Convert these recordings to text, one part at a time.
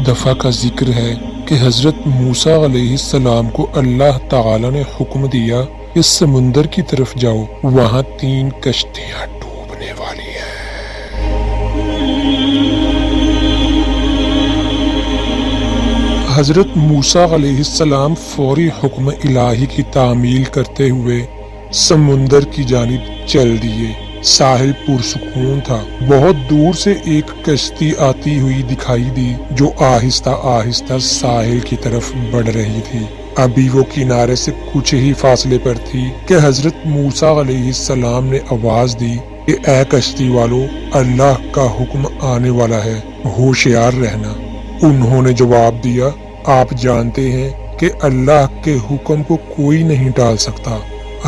دفعہ کا ذکر ہے کہ حضرت موسیٰ علیہ السلام کو اللہ تعالی نے حکم دیا کہ سمندر کی طرف جاؤ، وہاں 3 کشتیاں ڈوبنے والی ہیں۔ حضرت موسیٰ علیہ السلام فوری حکم الہی کی تعمیل کرتے ہوئے سمندر کی جانب چل دیے۔ ساحل پرسکون تھا۔ بہت دور سے ایک کشتی آتی ہوئی دکھائی دی جو آہستہ آہستہ ساحل کی طرف بڑھ رہی تھی۔ ابھی وہ کنارے سے کچھ ہی فاصلے پر تھی کہ حضرت موسیٰ علیہ السلام نے آواز دی کہ اے کشتی والو، اللہ کا حکم آنے والا ہے، ہوشیار رہنا۔ انہوں نے جواب دیا، آپ جانتے ہیں کہ اللہ کے حکم کو کوئی نہیں ٹال سکتا،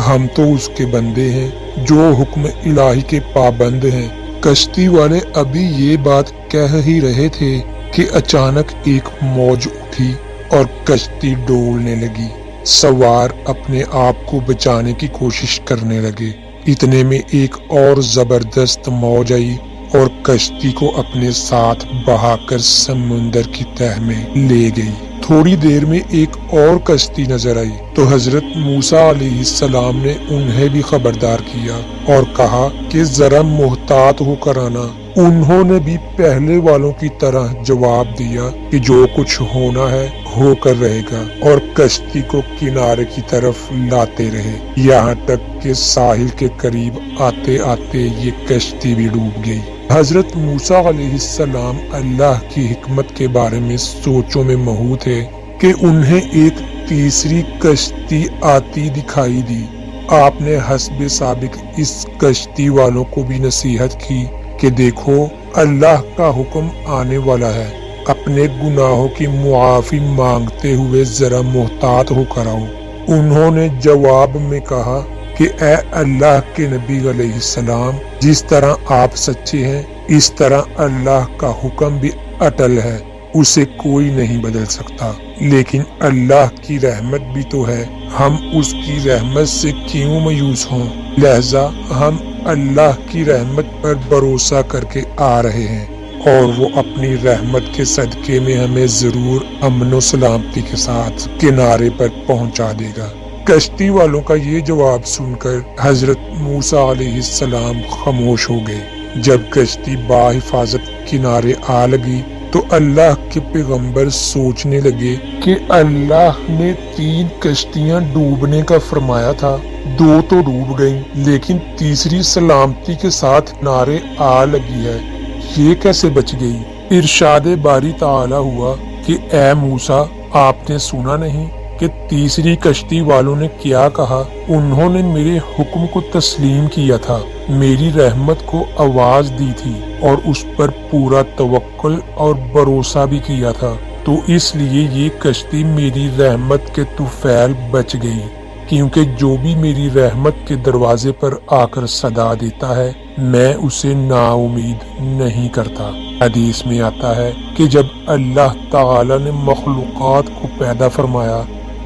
ہم تو اس کے بندے ہیں جو حکم الہی کے پابند ہیں۔ کشتی والے ابھی یہ بات کہہ ہی رہے تھے کہ اچانک ایک موج اٹھی اور کشتی ڈولنے لگی۔ سوار اپنے آپ کو بچانے کی کوشش کرنے لگے۔ اتنے میں ایک اور زبردست موج آئی اور کشتی کو اپنے ساتھ بہا کر سمندر کی تہہ میں لے گئی۔ تھوڑی دیر میں ایک اور کشتی نظر آئی تو حضرت موسیٰ علیہ السلام نے انہیں بھی خبردار کیا اور کہا کہ ذرا محتاط ہو کر آنا۔ انہوں نے بھی پہلے والوں کی طرح جواب دیا کہ جو کچھ ہونا ہے ہو کر رہے گا، اور کشتی کو کنارے کی طرف لاتے رہے، یہاں تک کہ ساحل کے قریب آتے آتے یہ کشتی بھی ڈوب گئی۔ حضرت موسیٰ علیہ السلام اللہ کی حکمت کے بارے میں سوچوں میں مہو تھے کہ انہیں ایک تیسری کشتی آتی دکھائی دی۔ آپ نے حسب سابق اس کشتی والوں کو بھی نصیحت کی کہ دیکھو، اللہ کا حکم آنے والا ہے، اپنے گناہوں کی معافی مانگتے ہوئے ذرا محتاط ہو کر آؤ۔ انہوں نے جواب میں کہا کہ اے اللہ کے نبی علیہ السلام، جس طرح آپ سچے ہیں اس طرح اللہ کا حکم بھی اٹل ہے، اسے کوئی نہیں بدل سکتا، لیکن اللہ کی رحمت بھی تو ہے، ہم اس کی رحمت سے کیوں مایوس ہوں؟ لہذا ہم اللہ کی رحمت پر بھروسہ کر کے آ رہے ہیں، اور وہ اپنی رحمت کے صدقے میں ہمیں ضرور امن و سلامتی کے ساتھ کنارے پر پہنچا دے گا۔ کشتی والوں کا یہ جواب سن کر حضرت موسیٰ علیہ السلام خاموش ہو گئے۔ جب کشتی بحفاظت کنارے آ لگی تو اللہ کے پیغمبر سوچنے لگے کہ اللہ نے 3 کشتیاں ڈوبنے کا فرمایا تھا، 2 تو ڈوب گئیں، لیکن تیسری سلامتی کے ساتھ کنارے آ لگی ہے، یہ کیسے بچ گئی؟ ارشاد باری تعالی ہوا کہ اے موسیٰ، آپ نے سنا نہیں کہ تیسری کشتی والوں نے کیا کہا؟ انہوں نے میرے حکم کو تسلیم کیا تھا، میری رحمت کو آواز دی تھی اور اس پر پورا توکل اور بھروسہ بھی کیا تھا، تو اس لیے یہ کشتی میری رحمت کے طفیل بچ گئی، کیونکہ جو بھی میری رحمت کے دروازے پر آ کر صدا دیتا ہے میں اسے نا امید نہیں کرتا۔ حدیث میں آتا ہے کہ جب اللہ تعالی نے مخلوقات کو پیدا فرمایا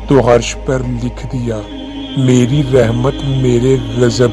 تو عرش پر لکھ دیا، میری رحمت میرے غضب